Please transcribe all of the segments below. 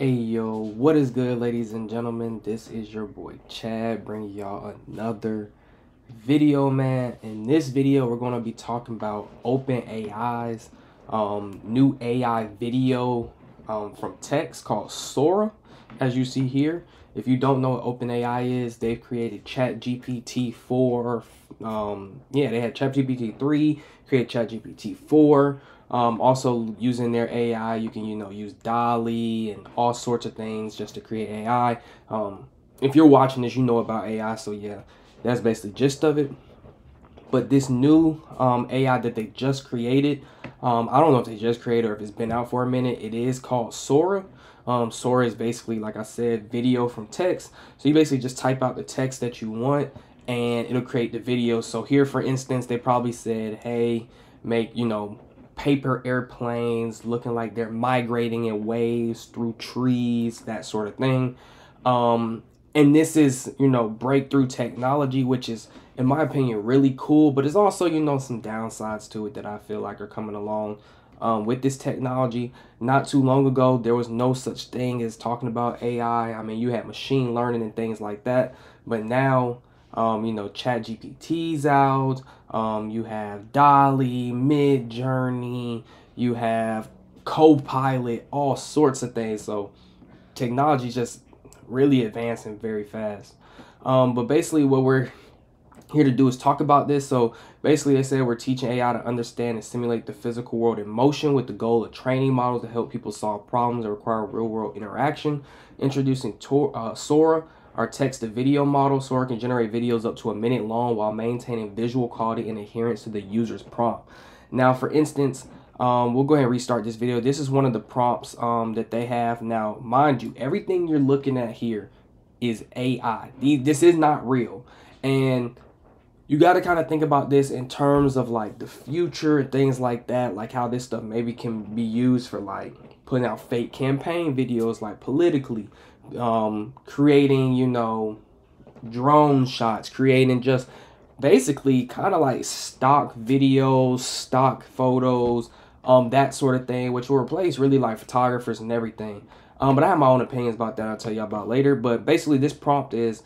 Hey yo, what is good, ladies and gentlemen? This is your boy Chad bringing y'all another video, man. In this video, we're going to be talking about OpenAI's new AI video from text called Sora, as you see here. If you don't know what OpenAI is, they've created ChatGPT 4. They had ChatGPT 3, created ChatGPT 4. Also using their AI, you can, use Dolly and all sorts of things just to create AI. If you're watching this, you know about AI, so yeah, that's basically the gist of it. But this new AI that they just created, I don't know if they just created or if it's been out for a minute. It is called Sora. Sora is basically, like I said, video from text. So you basically just type out the text that you want and it'll create the video. So here, for instance, they probably said, hey, make, paper airplanes looking like they're migrating in waves through trees, that sort of thing. And this is, breakthrough technology, which is, in my opinion, really cool. But it's also, some downsides to it that I feel like are coming along with this technology. Not too long ago, there was no such thing as talking about AI. I mean, you had machine learning and things like that. But now, ChatGPT's out. You have Dolly, Midjourney. You have Copilot, all sorts of things. So technology just really advancing very fast. But basically what we're here to do is talk about this. So basically they say we're teaching AI to understand and simulate the physical world in motion with the goal of training models to help people solve problems that require real world interaction. Introducing Sora, our text to video model. Sora can generate videos up to a minute long while maintaining visual quality and adherence to the user's prompt. Now, for instance, we'll go ahead and restart this video. This is one of the prompts that they have. Now, mind you, everything you're looking at here is AI. This is not real. And you got to kind of think about this in terms of like the future and things like that, like how this stuff maybe can be used for like putting out fake campaign videos, like politically, creating, drone shots, creating just basically kind of like stock videos, stock photos, that sort of thing, which will replace really like photographers and everything. But I have my own opinions about that I'll tell you about later. But basically this prompt is,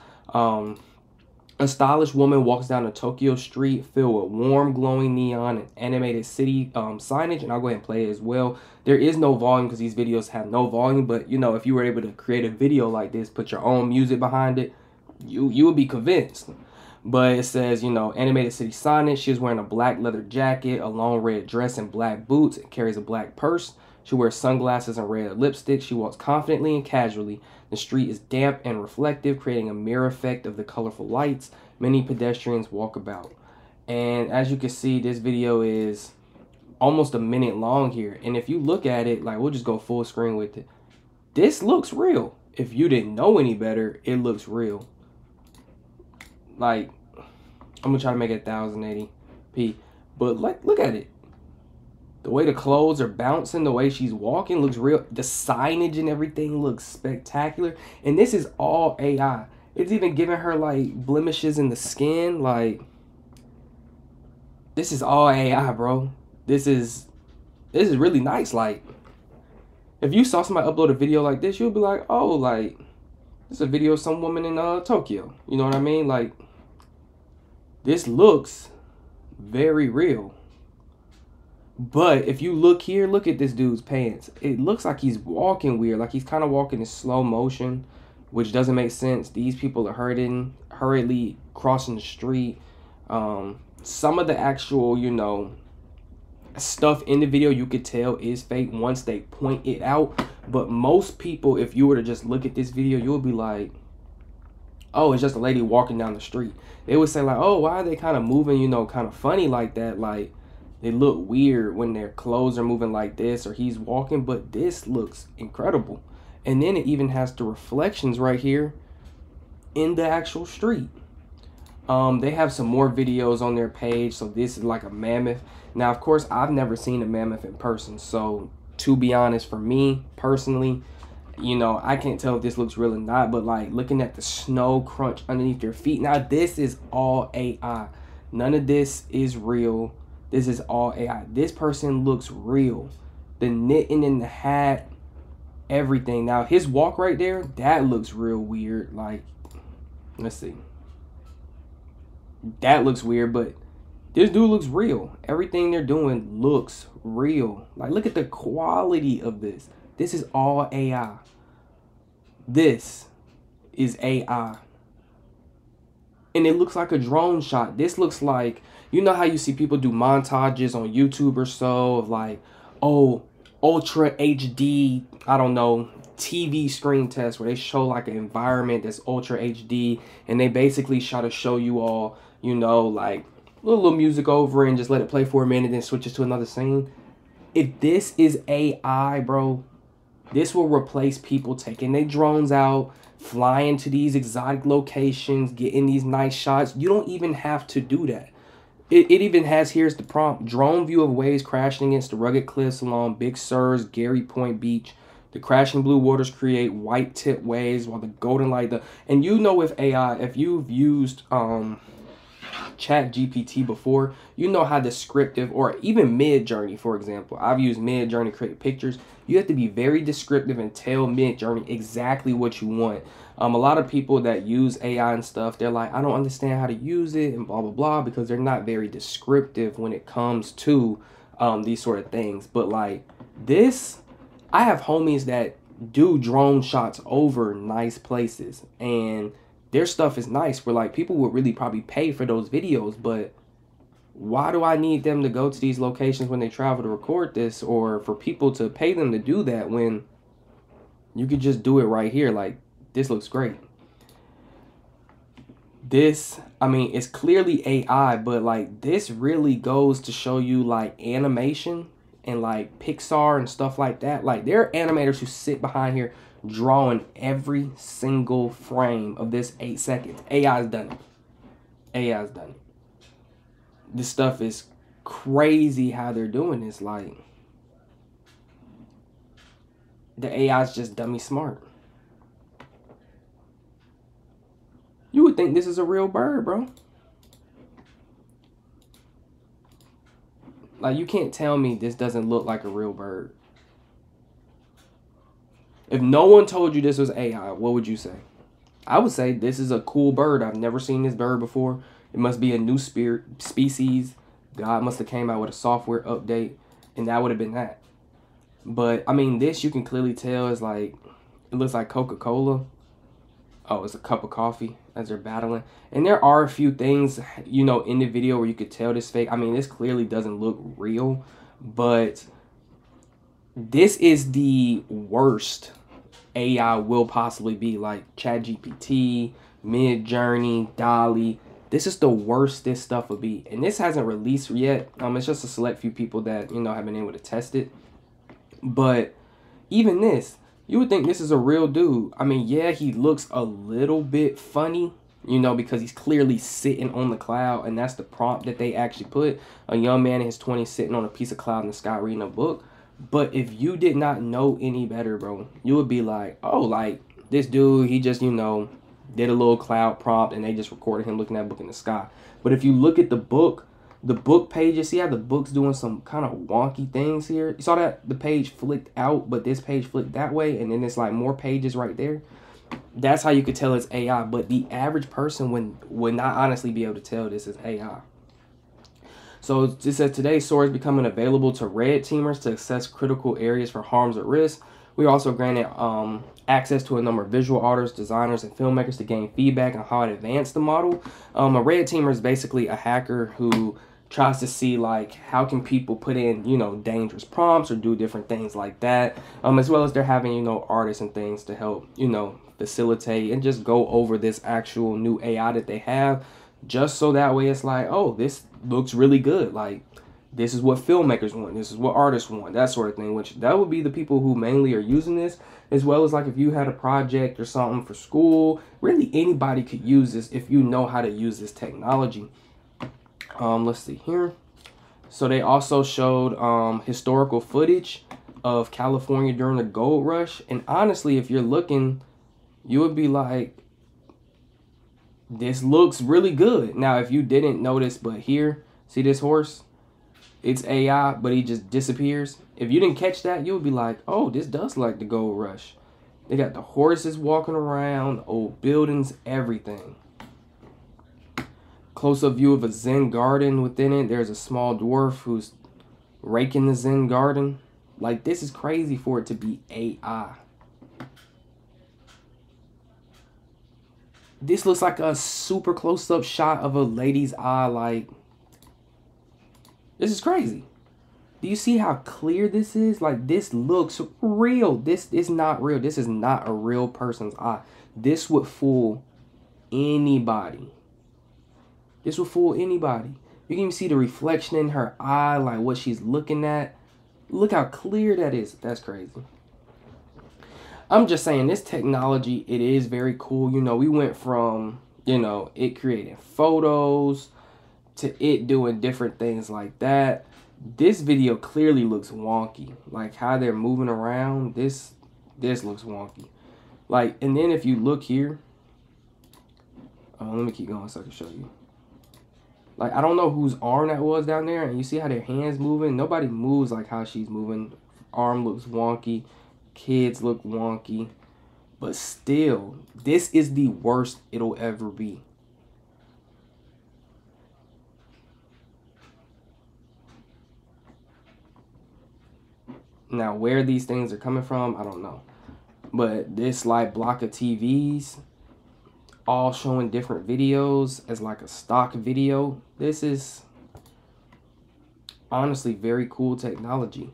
a stylish woman walks down a Tokyo street filled with warm, glowing neon and animated city signage. And I'll go ahead and play it as well. There is no volume because these videos have no volume. But, if you were able to create a video like this, put your own music behind it, you would be convinced. But it says, animated city signage. She is wearing a black leather jacket, a long red dress, and black boots, and carries a black purse. She wears sunglasses and red lipstick. She walks confidently and casually. The street is damp and reflective, creating a mirror effect of the colorful lights. Many pedestrians walk about. And as you can see, this video is almost a minute long here. And if you look at it, like, we'll just go full screen with it. This looks real. If you didn't know any better, it looks real. Like, I'm going to try to make it 1080p. But like, look at it. The way the clothes are bouncing, the way she's walking looks real. The signage and everything looks spectacular. And this is all AI. It's even giving her like blemishes in the skin. Like, this is all AI, bro. This is really nice. Like, if you saw somebody upload a video like this, you'll be like, oh, like, this is a video of some woman in Tokyo. You know what I mean? Like, this looks very real. But if you look here, look at this dude's pants. It looks like he's walking weird. Like he's kind of walking in slow motion, which doesn't make sense. These people are hurriedly crossing the street. Some of the actual, stuff in the video you could tell is fake once they point it out. But most people, if you were to just look at this video, you would be like, oh, it's just a lady walking down the street. They would say like, oh, why are they kind of moving, kind of funny like that? Like, they look weird when their clothes are moving like this or he's walking, but this looks incredible. And then it even has the reflections right here in the actual street. They have some more videos on their page. So this is like a mammoth. Now, of course, I've never seen a mammoth in person. So to be honest, for me personally, I can't tell if this looks real or not, but like looking at the snow crunch underneath your feet. Now, this is all AI. None of this is real. This is all AI. This person looks real. The knitting in the hat, everything. Now his walk right there, that looks real weird. Like, let's see. That looks weird, but this dude looks real. Everything they're doing looks real. Like, look at the quality of this. This is all AI. This is AI. And it looks like a drone shot. This looks like, you know how you see people do montages on YouTube or so of like, oh, ultra HD, I don't know, TV screen test where they show like an environment that's ultra HD and they basically try to show you all, you know, like a little music over and just let it play for a minute, then switches to another scene. If this is AI, bro, this will replace people taking their drones out, flying to these exotic locations, getting these nice shots. You don't even have to do that. It even has, here's the prompt: drone view of waves crashing against the rugged cliffs along Big Sur's Gary Point Beach. The crashing blue waters create white tip waves while the golden light, and you know, with AI, if you've used ChatGPT before, you know how descriptive, or even Midjourney, for example. I've used Midjourney to create pictures. You have to be very descriptive and tell Midjourney exactly what you want. A lot of people that use AI and stuff, they're like, I don't understand how to use it and blah, blah, blah, because they're not very descriptive when it comes to these sort of things. But like this, I have homies that do drone shots over nice places, and their stuff is nice where like people would really probably pay for those videos. But why do I need them to go to these locations when they travel to record this, or for people to pay them to do that when you could just do it right here? Like, this looks great. This, I mean, it's clearly AI, but like this really goes to show you like animation and like Pixar and stuff like that. Like, there are animators who sit behind here drawing every single frame of this 8 seconds. AI's done it. AI's done it. This stuff is crazy how they're doing this. Like, the AI's just dummy smart. You would think this is a real bird, bro. Like, you can't tell me this doesn't look like a real bird. If no one told you this was AI, what would you say? I would say this is a cool bird. I've never seen this bird before. It must be a new species. God must have came out with a software update, and that would have been that. But I mean, this, you can clearly tell is like, it looks like Coca-Cola. Oh, it's a cup of coffee as they're battling. And there are a few things, you know, in the video where you could tell this fake. I mean, this clearly doesn't look real, but this is the worst AI will possibly be. Like ChatGPT, Midjourney, Dolly. This is the worst this stuff would be. And this hasn't released yet. It's just a select few people that, you know, have been able to test it. But even this, you would think this is a real dude. I mean, yeah, he looks a little bit funny, you know, because he's clearly sitting on the cloud, and that's the prompt that they actually put. A young man in his 20s sitting on a piece of cloud in the sky reading a book. But if you did not know any better, bro, you would be like, oh, like, this dude, he just, you know, did a little cloud prompt, and they just recorded him looking at a book in the sky. But if you look at the book pages, see how the book's doing some kind of wonky things here? You saw that the page flicked out, but this page flicked that way, and then it's like more pages right there. That's how you could tell it's AI, but the average person would not honestly be able to tell this is AI. So it says, today Sora is becoming available to red teamers to assess critical areas for harms at risk. We also granted access to a number of visual artists, designers, and filmmakers to gain feedback on how to advance the model. A red teamer is basically a hacker who tries to see like how can people put in, you know, dangerous prompts or do different things like that, as well as they're having, you know, artists and things to help, you know, facilitate and just go over this actual new AI that they have, just so that way it's like, oh, this looks really good. Like, this is what filmmakers want, this is what artists want, that sort of thing, which that would be the people who mainly are using this, as well as like if you had a project or something for school, really anybody could use this if you know how to use this technology. Let's see here. So they also showed historical footage of California during the gold rush. And honestly, if you're looking, you would be like, this looks really good. Now, if you didn't notice, but here, see this horse? it's AI, but he just disappears. If you didn't catch that, you'll be like, oh, this does like the Gold Rush. They got the horses walking around, old buildings, everything. Close-up view of a Zen Garden. Within it, there's a small dwarf who's raking the Zen Garden. Like, this is crazy for it to be AI. This looks like a super close-up shot of a lady's eye. Like, this is crazy. Do you see how clear this is? Like, this looks real. This is not real. This is not a real person's eye. This would fool anybody. This would fool anybody. You can even see the reflection in her eye, like what she's looking at. Look how clear that is. That's crazy. I'm just saying, this technology, it is very cool. You know, we went from, you know, it creating photos to it doing different things like that. This video clearly looks wonky. Like how they're moving around, this looks wonky. Like, and then if you look here, let me keep going so I can show you. Like, I don't know whose arm that was down there, and you see how their hands moving? Nobody moves like how she's moving. Arm looks wonky. Kids look wonky. But still, this is the worst it'll ever be. Now, where these things are coming from, I don't know. But this, like, block of TVs, all showing different videos as like a stock video. This is honestly very cool technology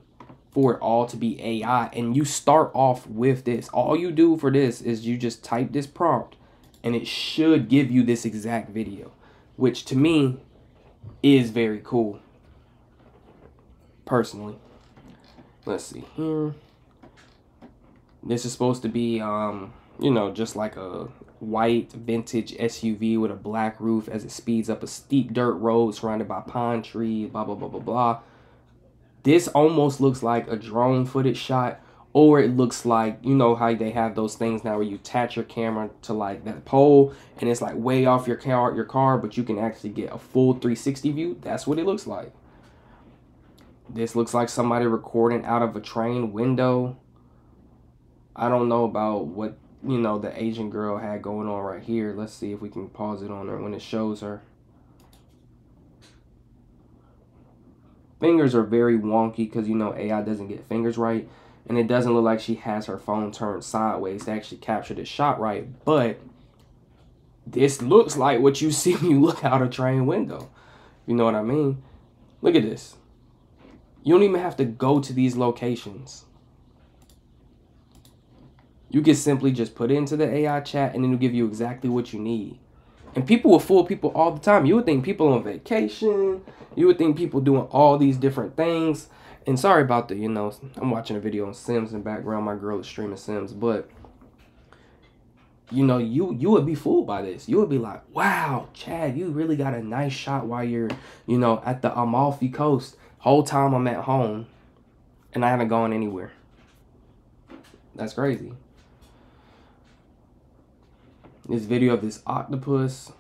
for it all to be AI. And you start off with this. All you do for this is you just type this prompt and it should give you this exact video, which to me is very cool personally. Let's see here. This is supposed to be you know, just like a white vintage SUV with a black roof as it speeds up a steep dirt road surrounded by pine trees, blah, blah, blah, blah, blah. This almost looks like a drone footage shot, or it looks like, you know how they have those things now where you attach your camera to like that pole and it's like way off your car, but you can actually get a full 360 view. That's what it looks like. This looks like somebody recording out of a train window. I don't know about what, you know, the Asian girl had going on right here. Let's see if we can pause it on her when it shows her. Fingers are very wonky because, you know, AI doesn't get fingers right. And it doesn't look like she has her phone turned sideways to actually capture the shot right. But this looks like what you see when you look out a train window. You know what I mean? Look at this. You don't even have to go to these locations. You can simply just put it into the AI chat and it'll give you exactly what you need. And people will fool people all the time. You would think people on vacation. You would think people doing all these different things. And sorry about the, you know, I'm watching a video on Sims in the background. My girl is streaming Sims. But, you know, you would be fooled by this. You would be like, wow, Chad, you really got a nice shot while you're, you know, at the Amalfi Coast. Whole time I'm at home and I haven't gone anywhere. That's crazy. This video of this octopus.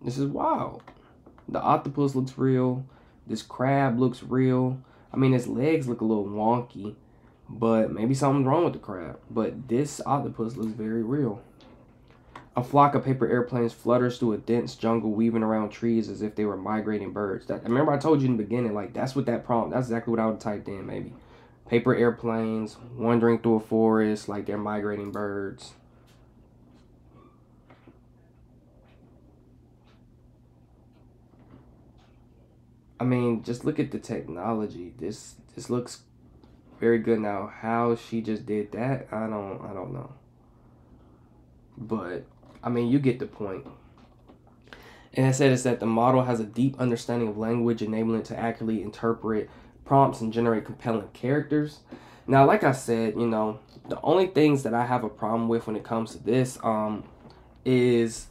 This is wild. The octopus looks real. This crab looks real. I mean, his legs look a little wonky, but maybe something's wrong with the crab. But this octopus looks very real. A flock of paper airplanes flutters through a dense jungle, weaving around trees as if they were migrating birds. Remember I told you in the beginning, like, that's what that prompt, that's exactly what I would have typed in, maybe. Paper airplanes, wandering through a forest, like they're migrating birds. I mean, just look at the technology. This looks very good. Now, how she just did that, I don't know. But I mean, you get the point. And I said it's that the model has a deep understanding of language, enabling it to accurately interpret prompts and generate compelling characters. Now, like I said, you know, the only things that I have a problem with when it comes to this is,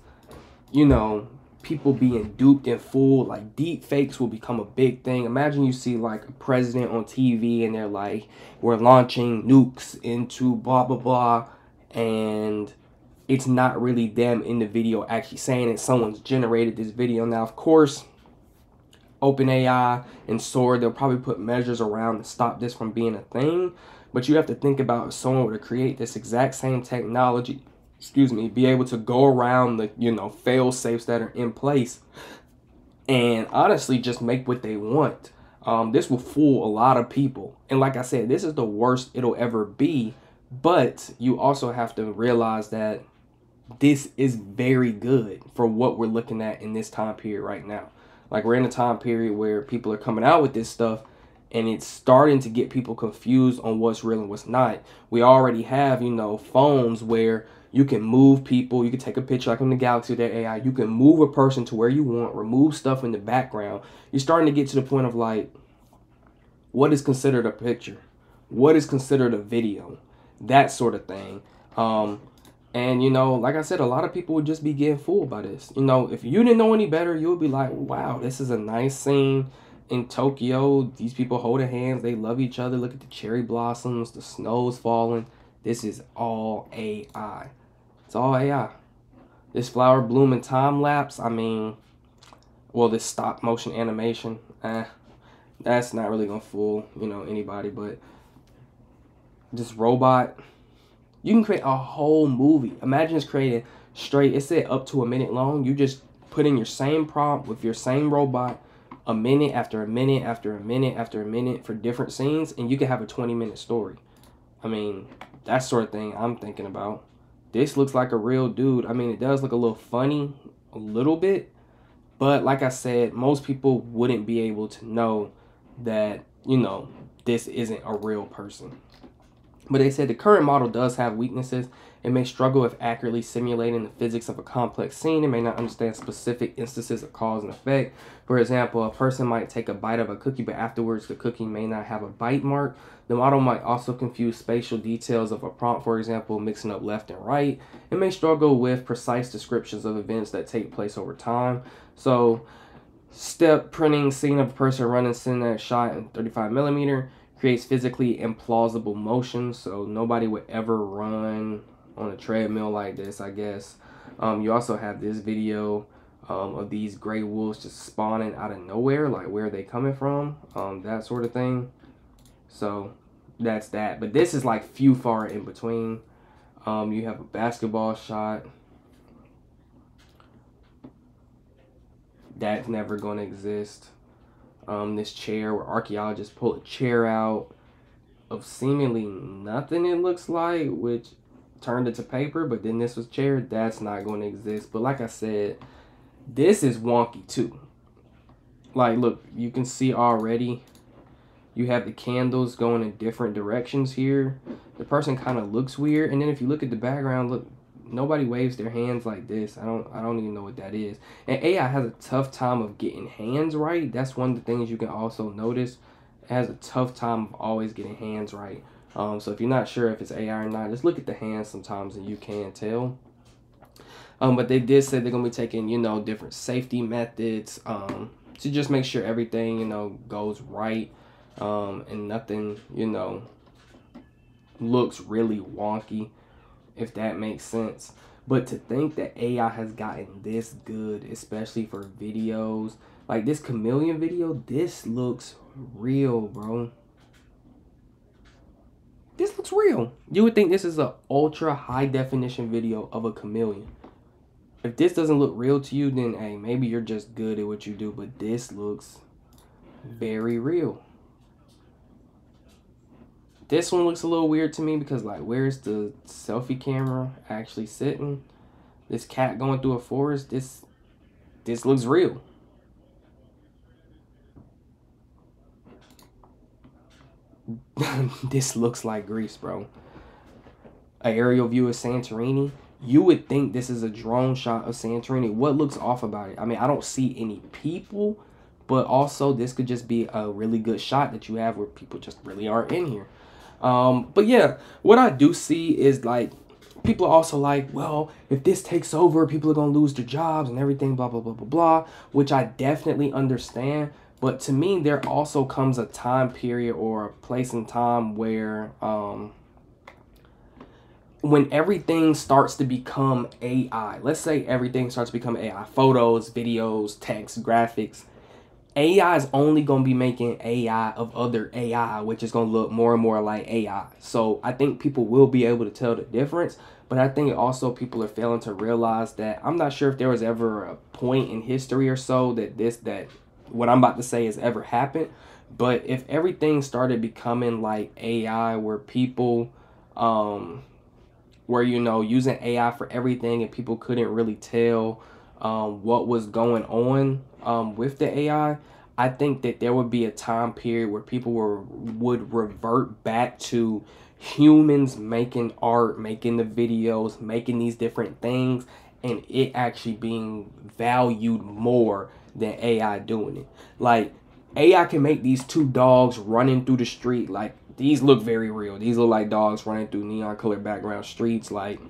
you know, people being duped and fooled. Like, deep fakes will become a big thing. Imagine you see like a president on TV and they're like, we're launching nukes into blah blah blah, and it's not really them in the video actually saying it. Someone's generated this video. Now, of course, OpenAI and Sora, they'll probably put measures around to stop this from being a thing. But you have to think about if someone were to create this exact same technology, be able to go around the, fail safes that are in place and honestly just make what they want. This will fool a lot of people. And like I said, this is the worst it'll ever be. But you also have to realize that this is very good for what we're looking at in this time period right now. Like, we're in a time period where people are coming out with this stuff and it's starting to get people confused on what's real and what's not. We already have, phones where you can move people. You can take a picture like in the Galaxy with their AI. You can move a person to where you want, remove stuff in the background. You're starting to get to the point of like, what is considered a picture? What is considered a video? That sort of thing. And, like I said, a lot of people would just be getting fooled by this. If you didn't know any better, you would be like, wow, this is a nice scene in Tokyo. These people holding hands. They love each other. Look at the cherry blossoms. The snow's falling. This is all AI. It's all AI. This flower bloom in time lapse, this stop motion animation, that's not really going to fool, anybody. But this robot, you can create a whole movie. Imagine just creating straight, it said up to a minute long. You just put in your same prompt with your same robot, a minute after a minute after a minute after a minute for different scenes, and you can have a 20-minute story. That sort of thing I'm thinking about. This looks like a real dude. It does look a little funny, a little bit, but like I said, most people wouldn't be able to know that, this isn't a real person. But they said the current model does have weaknesses. It may struggle with accurately simulating the physics of a complex scene. It may not understand specific instances of cause and effect. For example, a person might take a bite of a cookie, but afterwards the cookie may not have a bite mark. The model might also confuse spatial details of a prompt, for example, mixing up left and right. It may struggle with precise descriptions of events that take place over time. So, step printing scene of a person running cinematic shot in 35mm. Creates physically implausible motion, so nobody would ever run on a treadmill like this, I guess. You also have this video of these gray wolves just spawning out of nowhere, like where are they coming from, that sort of thing. So that's that. But this is like few far in between. You have a basketball shot. That's never going to exist. This chair where archaeologists pull a chair out of seemingly nothing, it looks like, which turned into paper, but then this was chair. That's not going to exist. But like I said, this is wonky too. Like, look, you can see already you have the candles going in different directions here. The person kind of looks weird, and then if you look at the background, look, nobody waves their hands like this. I don't even know what that is. And AI has a tough time of getting hands right. That's one of the things you can also notice. It has a tough time of always getting hands right. So if you're not sure if it's AI or not, just look at the hands sometimes and you can tell. But they did say they're going to be taking, different safety methods to just make sure everything, goes right. And nothing, looks really wonky, if that makes sense. But to think that AI has gotten this good, especially for videos, like this Chameleon video, this looks real, bro. This looks real. You would think this is an ultra high definition video of a chameleon. If this doesn't look real to you, then hey, maybe you're just good at what you do, but this looks very real. This one looks a little weird to me because, like, where's the selfie camera actually sitting? This cat going through a forest, this looks real. This looks like Greece, bro. An aerial view of Santorini. You would think this is a drone shot of Santorini. What looks off about it? I don't see any people, but also this could just be a really good shot that you have where people just really aren't in here. But yeah, what I do see is, like, people are also like, well, if this takes over, people are going to lose their jobs and everything, blah, blah, blah, blah, blah, which I definitely understand. But to me, there also comes a time period or a place in time where when everything starts to become AI, let's say everything starts to become AI, photos, videos, text, graphics, AI is only going to be making AI of other AI, which is going to look more and more like AI. So I think people will be able to tell the difference. But I think also people are failing to realize that I'm not sure if there was ever a point in history or so that what I'm about to say has ever happened. But if everything started becoming like AI, where people, where, you know, using AI for everything and people couldn't really tell what was going on with the AI, I think that there would be a time period where people would revert back to humans making art, making the videos, making these different things, and it actually being valued more than AI doing it. Like, AI can make these two dogs running through the street. Like, these look very real. These look like dogs running through neon colored background streets. Like,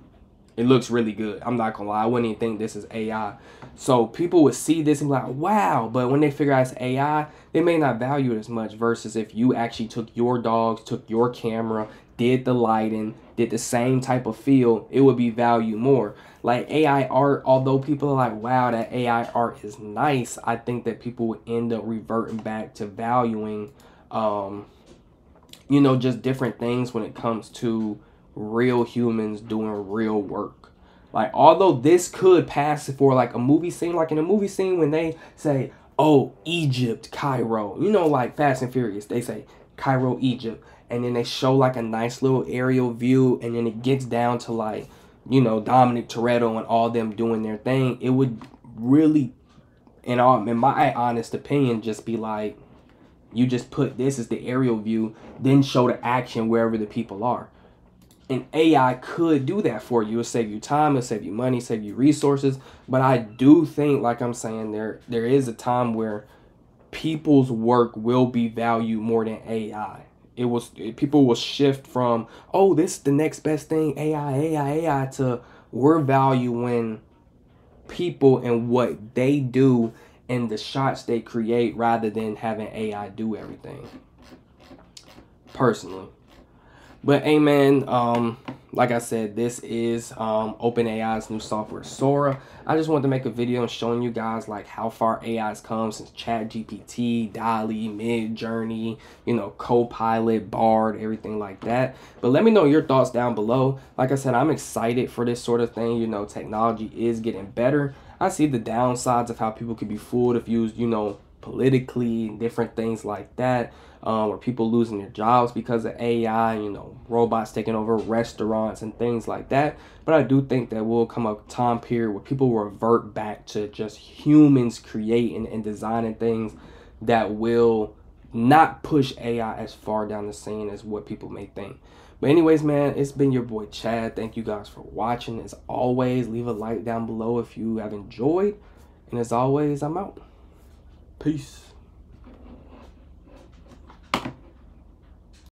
it looks really good. I'm not gonna lie. I wouldn't even think this is AI. So people would see this and be like, wow. But when they figure out it's AI, they may not value it as much versus if you actually took your dogs, took your camera, did the lighting, did the same type of feel, it would be valued more. Like AI art, although people are like, wow, that AI art is nice, I think that people would end up reverting back to valuing, you know, just different things when it comes to real humans doing real work. Like, although this could pass for like a movie scene, like in a movie scene when they say, oh, Egypt, Cairo, you know, like Fast and Furious, they say Cairo, Egypt, and then they show like a nice little aerial view, and then it gets down to like, you know, Dominic Toretto and all them doing their thing. It would really, in my honest opinion, just be like, you just put this as the aerial view, then show the action wherever the people are. And AI could do that for you. It'll save you time, it'll save you money, save you resources. But I do think, like I'm saying, there is a time where people's work will be valued more than AI. People will shift from, oh, this is the next best thing, AI, to we're valuing people and what they do and the shots they create rather than having AI do everything. Personally. But hey man, like I said, this is OpenAI's new software, Sora. I just wanted to make a video showing you guys like how far AI has come since ChatGPT, DALL-E, Midjourney, you know, Copilot, Bard, everything like that. But let me know your thoughts down below. Like I said, I'm excited for this sort of thing. You know, technology is getting better. I see the downsides of how people could be fooled if used, you know, politically, different things like that, or people losing their jobs because of AI, you know, robots taking over restaurants and things like that. But I do think that will come a time period where people will revert back to just humans creating and designing things that will not push AI as far down the scene as what people may think. But anyways, man, it's been your boy Chad. Thank you guys for watching. As always, leave a like down below if you have enjoyed. And as always, I'm out. Peace.